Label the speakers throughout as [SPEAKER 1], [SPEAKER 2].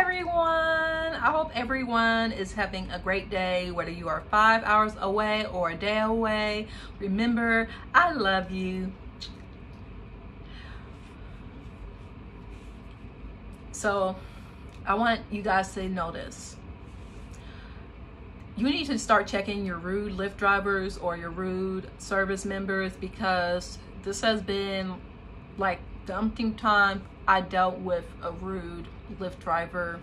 [SPEAKER 1] everyone. I hope everyone is having a great day, whether you are 5 hours away or a day away. Remember, I love you. So I want you guys to know this. You need to start checking your rude Lyft drivers or your rude service members, because this has been like the umpteenth time I dealt with a rude Lyft driver.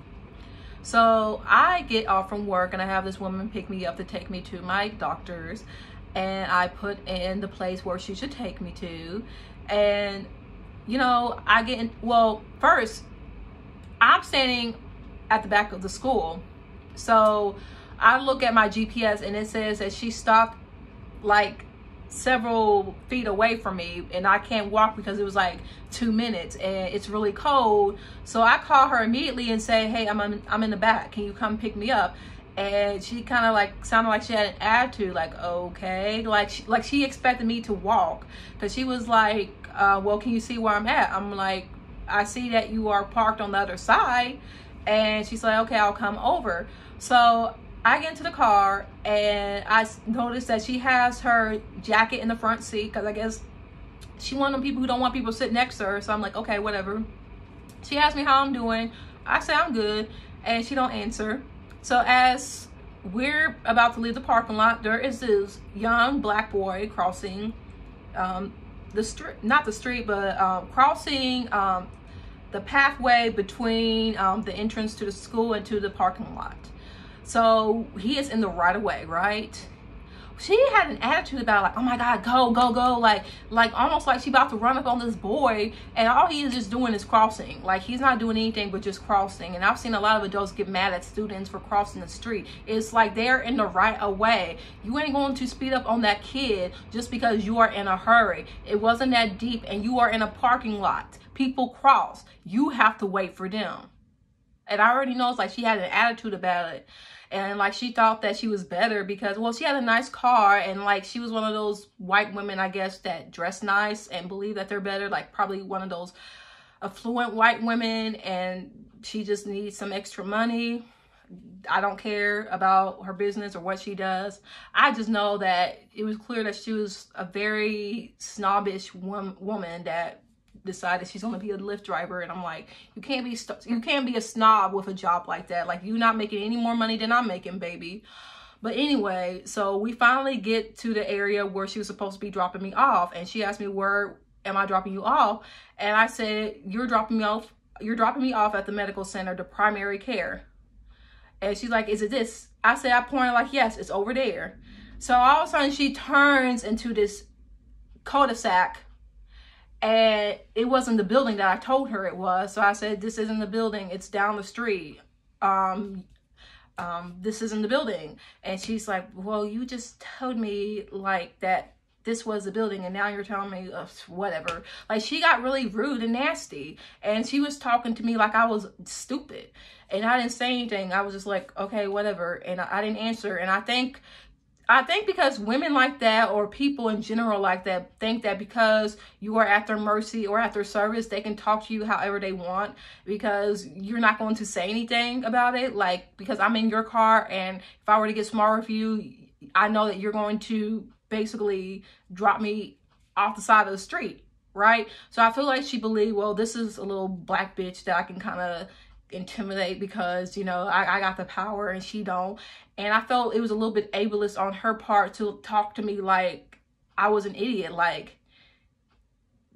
[SPEAKER 1] So I get off from work and I have this woman pick me up to take me to my doctor's, and I put in the place where she should take me to. And you know, I get in, well, first I'm standing at the back of the school, so I look at my GPS and it says that she stopped like several feet away from me, and I can't walk because it was like 2 minutes and it's really cold. So I call her immediately and say, hey, I'm in the back, can you come pick me up? And she kind of like sounded like she had an attitude, like, okay, like she expected me to walk, because she was like, well, can you see where I'm at? I'm like, I see that you are parked on the other side. And she's like, okay, I'll come over. So I get into the car and I noticed that she has her jacket in the front seat, because I guess she one of them people who don't want people to sit next to her. So I'm like, okay, whatever. She asked me how I'm doing. I say I'm good, and she don't answer. So as we're about to leave the parking lot, there is this young black boy crossing the street, not the street, but crossing the pathway between the entrance to the school and to the parking lot. So he is in the right of way, right? She had an attitude about like, oh my God, go, go, go. Like almost like she about to run up on this boy, and all he is just doing is crossing. Like, he's not doing anything but just crossing. And I've seen a lot of adults get mad at students for crossing the street. It's like they're in the right of way. You ain't going to speed up on that kid just because you are in a hurry. It wasn't that deep, and you are in a parking lot. People cross. You have to wait for them. And I already know it's like she had an attitude about it. And like she thought that she was better because, well, she had a nice car, and like she was one of those white women, I guess, that dress nice and believe that they're better, like probably one of those affluent white women, and she just needs some extra money. I don't care about her business or what she does. I just know that it was clear that she was a very snobbish woman that decided she's going to be a Lyft driver. And I'm like, you can't be a snob with a job like that. Like, you're not making any more money than I'm making, baby. But anyway, so we finally get to the area where she was supposed to be dropping me off, and she asked me, where am I dropping you off? And I said, you're dropping me off at the medical center, the primary care. And she's like, is it this? I said, I pointed like, yes, it's over there. So all of a sudden she turns into this cul-de-sac, and it wasn't the building that I told her it was. So I said, this isn't the building, it's down the street. This isn't the building. And she's like, well, you just told me like that this was the building, and now you're telling me whatever. Like, she got really rude and nasty, and she was talking to me like I was stupid, and I didn't say anything. I was just like, okay, whatever. And I didn't answer. And I think because women like that, or people in general like that, think that because you are at their mercy or at their service, they can talk to you however they want, because you're not going to say anything about it. Like, because I'm in your car, and if I were to get smart with you, I know that you're going to basically drop me off the side of the street, right? So I feel like she believed, well, this is a little black bitch that I can kind of intimidate because, you know, I got the power and she don't. And I felt it was a little bit ableist on her part to talk to me like I was an idiot. Like,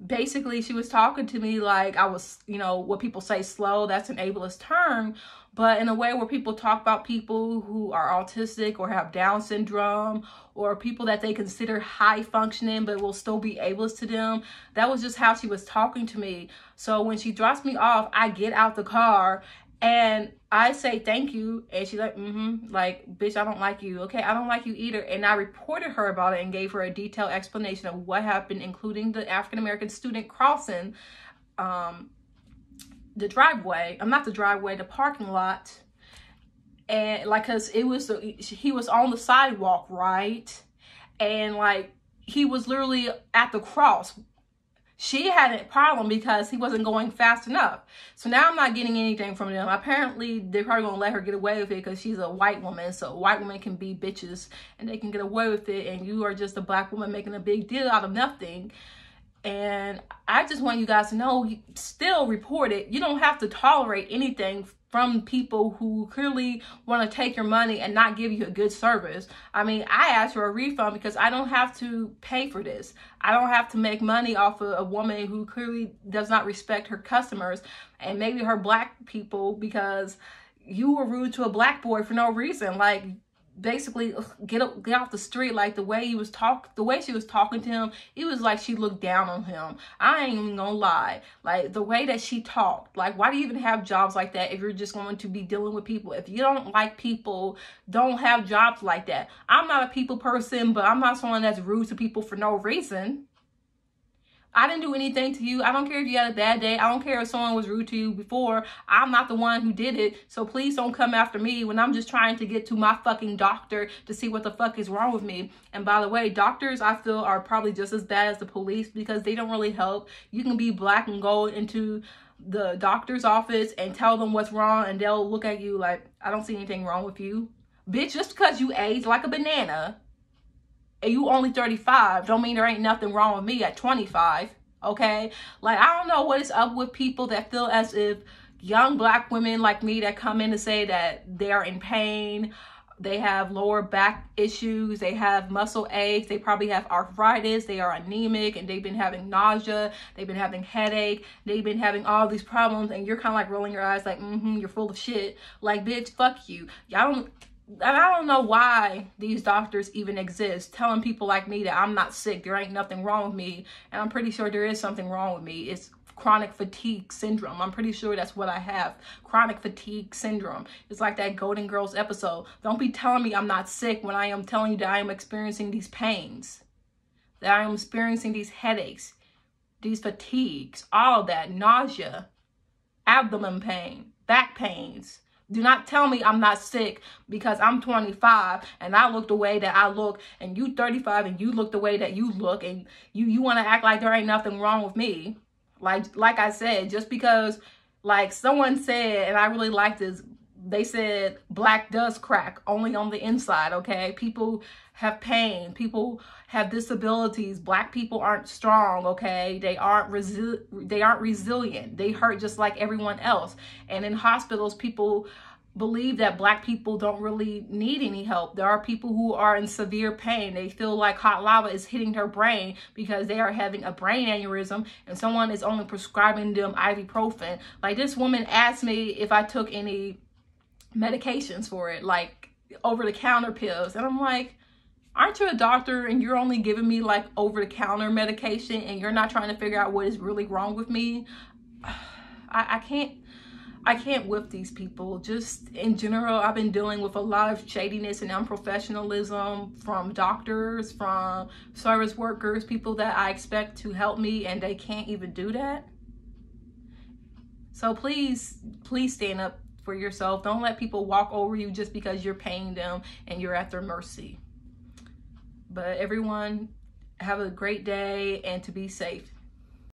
[SPEAKER 1] basically she was talking to me like I was, you know, what people say slow, that's an ableist term, but in a way where people talk about people who are autistic or have Down syndrome, or people that they consider high functioning but will still be ableist to them. That was just how she was talking to me. So when she drops me off, I get out the car and I say thank you, and she's like, like, bitch, I don't like you. Okay, I don't like you either. And I reported her about it and gave her a detailed explanation of what happened, including the African-American student crossing the driveway. Not the driveway, the parking lot. And like, cause he was on the sidewalk, right? And like, he was literally at the cross. She had a problem because he wasn't going fast enough. So now I'm not getting anything from them. Apparently, they're probably going to let her get away with it because she's a white woman. So white women can be bitches and they can get away with it. And you are just a black woman making a big deal out of nothing. And I just want you guys to know, you still report it. You don't have to tolerate anything from people who clearly want to take your money and not give you a good service. I mean, I asked for a refund because I don't have to pay for this. I don't have to make money off of a woman who clearly does not respect her customers and maybe her black people, because you were rude to a black boy for no reason. Like, basically get off the street. Like the way she was talking to him, it was like she looked down on him. I ain't even gonna lie. Like the way that she talked, like, why do you even have jobs like that if you're just going to be dealing with people? If you don't like people, don't have jobs like that. I'm not a people person, but I'm not someone that's rude to people for no reason. I didn't do anything to you. I don't care if you had a bad day. I don't care if someone was rude to you before. I'm not the one who did it. So please don't come after me when I'm just trying to get to my fucking doctor to see what the fuck is wrong with me. And by the way, doctors, I feel, are probably just as bad as the police because they don't really help. You can be black and go into the doctor's office and tell them what's wrong, and they'll look at you like, I don't see anything wrong with you. Bitch, just because you age like a banana and you only 35, don't mean there ain't nothing wrong with me at 25, okay? Like, I don't know what is up with people that feel as if young black women like me that come in to say that they're in pain, they have lower back issues, they have muscle aches, they probably have arthritis, they are anemic, and they've been having nausea, they've been having headache, they've been having all these problems, and you're kind of like rolling your eyes like, you're full of shit. Like, bitch, fuck you. I don't know why these doctors even exist, telling people like me that I'm not sick, there ain't nothing wrong with me. And I'm pretty sure there is something wrong with me. It's chronic fatigue syndrome. I'm pretty sure that's what I have. Chronic fatigue syndrome. It's like that Golden Girls episode. Don't be telling me I'm not sick when I am telling you that I am experiencing these pains, that I am experiencing these headaches, these fatigues, all of that, nausea, abdomen pain, back pains. Do not tell me I'm not sick because I'm 25 and I look the way that I look, and you 35 and you look the way that you look, and you want to act like there ain't nothing wrong with me. Like I said, just because, like someone said, and I really like this, they said black does crack only on the inside, okay? People have pain, people have disabilities, black people aren't strong, okay? They aren't resilient. They hurt just like everyone else. And in hospitals, people believe that black people don't really need any help. There are people who are in severe pain. They feel like hot lava is hitting their brain because they are having a brain aneurysm, and someone is only prescribing them ibuprofen. Like, this woman asked me if I took any medications for it, like over-the-counter pills, and I'm like, aren't you a doctor and you're only giving me like over-the-counter medication and you're not trying to figure out what is really wrong with me? I can't whip these people. Just in general, I've been dealing with a lot of shadiness and unprofessionalism from doctors, from service workers, people that I expect to help me, and they can't even do that. So please stand up for yourself. Don't let people walk over you just because you're paying them and you're at their mercy. But everyone, have a great day and to be safe.